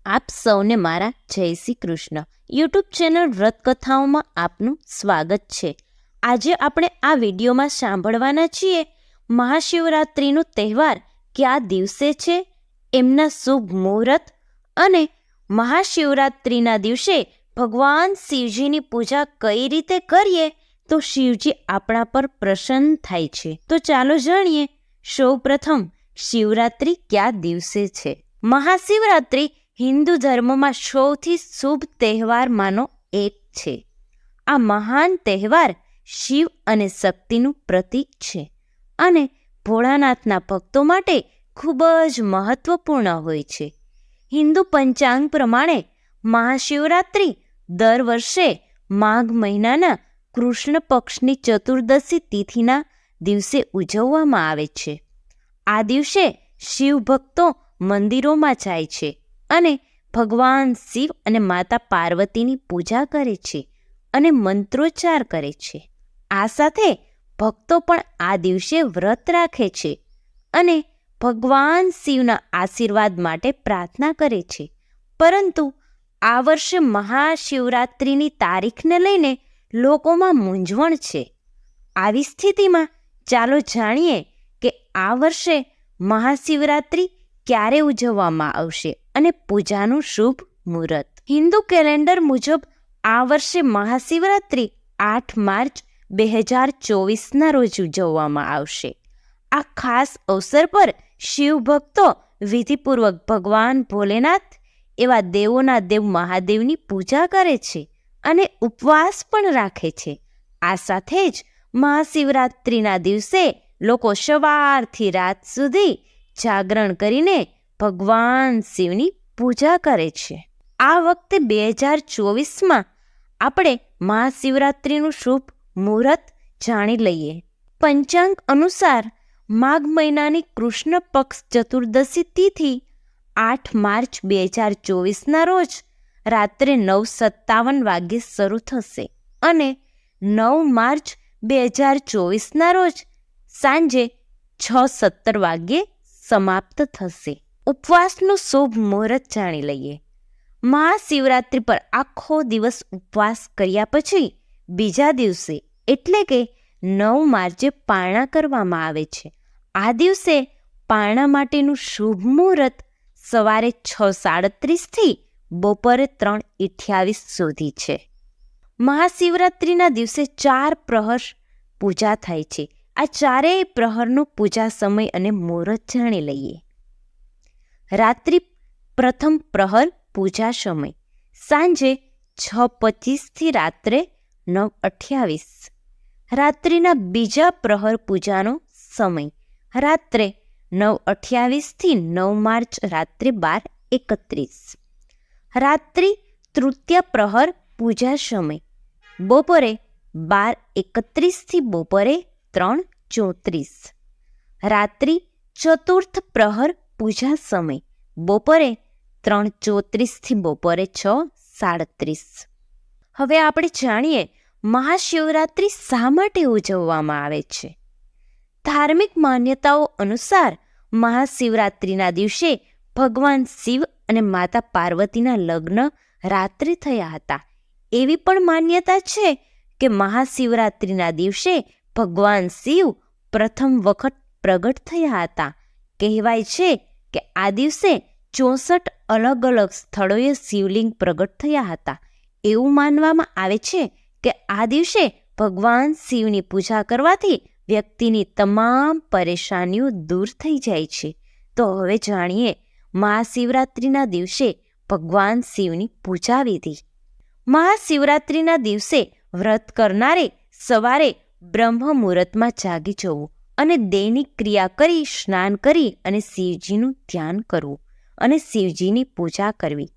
આપ સૌને મારા જય શ્રી કૃષ્ણ. યુટ્યુબ ચેનલ વ્રતકથાઓમાં આપનું સ્વાગત છે. આજે આપણે આ વિડીયોમાં સાંભળવાના છીએ મહાશિવરાત્રિનો તહેવાર કયા દિવસે છે, એમના શુભ મુહૂર્ત અને મહાશિવરાત્રિના દિવસે ભગવાન શિવજીની પૂજા કઈ રીતે કરીએ તો શિવજી આપણા પર પ્રસન્ન થાય છે. તો ચાલો જાણીએ. સૌ પ્રથમ શિવરાત્રિ કયા દિવસે છે. મહાશિવરાત્રિ હિન્દુ ધર્મમાં સૌથી શુભ તહેવારમાંનો એક છે. આ મહાન તહેવાર શિવ અને શક્તિનું પ્રતીક છે અને ભોળાનાથના ભક્તો માટે ખૂબ જ મહત્વપૂર્ણ હોય છે. હિન્દુ પંચાંગ પ્રમાણે મહાશિવરાત્રિ દર વર્ષે માઘ મહિનાના કૃષ્ણ પક્ષની ચતુર્દશી તિથિના દિવસે ઉજવવામાં આવે છે. આ દિવસે શિવ ભક્તો મંદિરોમાં જાય છે અને ભગવાન શિવ અને માતા પાર્વતીની પૂજા કરે છે અને મંત્રોચ્ચાર કરે છે. આ સાથે ભક્તો પણ આ દિવસે વ્રત રાખે છે અને ભગવાન શિવના આશીર્વાદ માટે પ્રાર્થના કરે છે. પરંતુ આ વર્ષે મહાશિવરાત્રિની તારીખને લઈને લોકોમાં મૂંઝવણ છે. આવી સ્થિતિમાં ચાલો જાણીએ કે આ વર્ષે મહાશિવરાત્રિ ક્યારે ઉજવવામાં આવશે અને પૂજાનું શુભ મુહૂર્ત. હિન્દુ કેલેન્ડર મુજબ આ વર્ષે મહાશિવરાત્રિ 8 માર્ચ 2024ના રોજ ઉજવવામાં આવશે. આ ખાસ અવસર પર શિવ ભક્તો વિધિપૂર્વક ભગવાન ભોલેનાથ એવા દેવોના દેવ મહાદેવની પૂજા કરે છે અને ઉપવાસ પણ રાખે છે. આ સાથે જ મહાશિવરાત્રિના દિવસે લોકો સવારથી રાત સુધી જાગરણ કરીને ભગવાન શિવની પૂજા કરે છે. આ વખતે 2024માં આપણે મહાશિવરાત્રિનું શુભ મુહૂર્ત જાણી લઈએ. પંચાંગ અનુસાર માઘ મહિનાની કૃષ્ણ પક્ષ ચતુર્દશી તિથિ 8 માર્ચ 2024ના રોજ રાત્રે 9:57 વાગ્યે શરૂ થશે અને 9 માર્ચ 2024ના રોજ સાંજે 6:17 વાગ્યે સમાપ્ત થશે. ઉપવાસનું શુભ મુહૂર્ત જાણી લઈએ. મહાશિવરાત્રિ પર આખો દિવસ ઉપવાસ કર્યા પછી બીજા દિવસે એટલે કે 9 માર્ચે પારણા કરવામાં આવે છે. આ દિવસે પારણા માટેનું શુભ મુહૂર્ત સવારે 6:37થી બપોરે 3:28 સુધી છે. મહાશિવરાત્રિના દિવસે 4 પ્રહર પૂજા થાય છે. આ ચારેય પ્રહરનો પૂજા સમય અને મુહૂર્ત જાણી લઈએ. રાત્રિ પ્રથમ પ્રહર પૂજા સમય સાંજે 6:25થી રાત્રે 9:28. રાત્રિના બીજા પ્રહર પૂજાનો સમય રાત્રે 9:28થી 9 માર્ચ રાત્રે 12:31. રાત્રિ તૃતીય પ્રહર પૂજા સમય બપોરે 12:31થી બપોરે 3:34. રાત્રિ ચતુર્થ પ્રહર પૂજા સમય બપોરે 3:34થી બપોરે 6:37. હવે આપણે જાણીએ મહાશિવરાત્રિ શા માટે ઉજવવામાં આવે છે. ધાર્મિક માન્યતાઓ અનુસાર મહાશિવરાત્રિના દિવસે ભગવાન શિવ અને માતા પાર્વતીના લગ્ન રાત્રે થયા હતા. એવી પણ માન્યતા છે કે મહાશિવરાત્રિના દિવસે ભગવાન શિવ પ્રથમ વખત પ્રગટ થયા હતા. કહેવાય છે કે આ દિવસે 64 અલગ અલગ સ્થળોએ શિવલિંગ પ્રગટ થયા હતા. એવું માનવામાં આવે છે કે આ દિવસે ભગવાન શિવની પૂજા કરવાથી વ્યક્તિની તમામ પરેશાનીઓ દૂર થઈ જાય છે. તો હવે જાણીએ મહાશિવરાત્રિના દિવસે ભગવાન શિવની પૂજા વિધિ. મહાશિવરાત્રિના દિવસે વ્રત કરનારે સવારે બ્રહ્મ મુહૂર્તમાં જાગી જવું અને દૈનિક ક્રિયા કરી સ્નાન કરી અને શિવજીનું ધ્યાન કરવું અને શિવજીની પૂજા કરવી.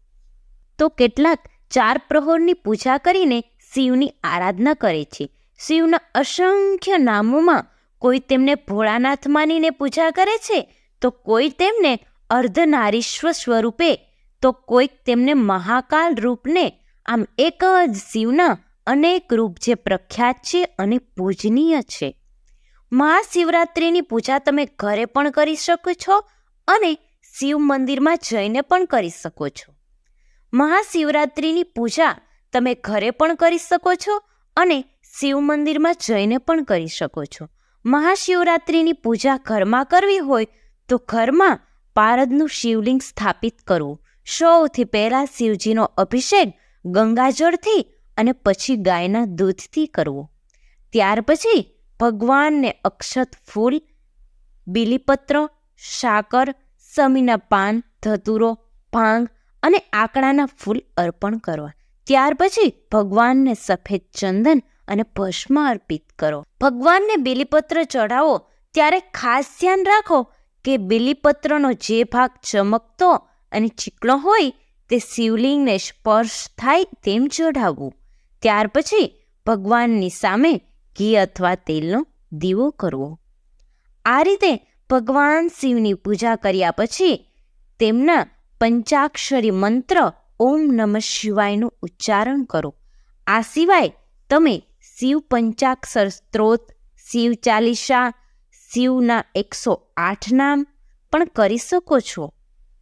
તો કેટલાક 4 પ્રહરની પૂજા કરીને શિવની આરાધના કરે છે. શિવના અસંખ્ય નામોમાં કોઈ તેમને ભોળાનાથ માનીને પૂજા કરે છે તો કોઈ તેમને અર્ધનારીશ્વર સ્વરૂપે તો કોઈક તેમને મહાકાલ રૂપને. આમ એક જ શિવના અનેક રૂપ જે પ્રખ્યાત છે અને પૂજનીય છે. મહાશિવરાત્રિની પૂજા તમે ઘરે પણ કરી શકો છો અને શિવ મંદિરમાં જઈને પણ કરી શકો છો. મહાશિવરાત્રિની પૂજા તમે ઘરે પણ કરી શકો છો અને શિવ મંદિરમાં જઈને પણ કરી શકો છો. મહાશિવરાત્રિની પૂજા ઘરમાં કરવી હોય તો ઘરમાં પારદનું શિવલિંગ સ્થાપિત કરવું. સૌથી પહેલાં શિવજીનો અભિષેક ગંગાજળથી અને પછી ગાયના દૂધથી કરવો. ત્યાર પછી ભગવાનને અક્ષત ફૂલ, બીલીપત્ર, સાકર, સમીના પાન, ધતુરો, ભાંગ અને આકડાના ફૂલ અર્પણ કરવા. ત્યાર પછી ભગવાનને સફેદ ચંદન અને ભસ્મ અર્પિત કરો. ભગવાનને બીલીપત્ર ચઢાવો ત્યારે ખાસ ધ્યાન રાખો કે બીલીપત્રનો જે ભાગ ચમકતો અને ચીકણો હોય તે શિવલિંગને સ્પર્શ થાય તેમ ચઢાવવું. ત્યાર પછી ભગવાનની સામે ઘી અથવા તેલનો દીવો કરવો. આ રીતે ભગવાન શિવની પૂજા કર્યા પછી તેમના પંચાક્ષરી મંત્ર ઓમ નમઃ શિવાયનું ઉચ્ચારણ કરો. આ સિવાય તમે શિવ પંચાક્ષર સ્ત્રોત, શિવ ચાલીસા, શિવના 108 નામ પણ કરી શકો છો.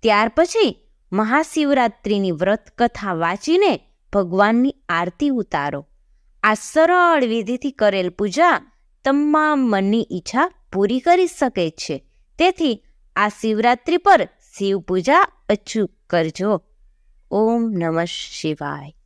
ત્યાર પછી મહાશિવરાત્રિની વ્રત કથા વાંચીને ભગવાનની આરતી ઉતારો. આ સરળ વિધિથી કરેલ પૂજા તમામ મનની ઈચ્છા પૂરી કરી શકે છે. તેથી આ શિવરાત્રિ પર શિવ પૂજા અચૂક કરજો. ઓમ નમઃ શિવાય.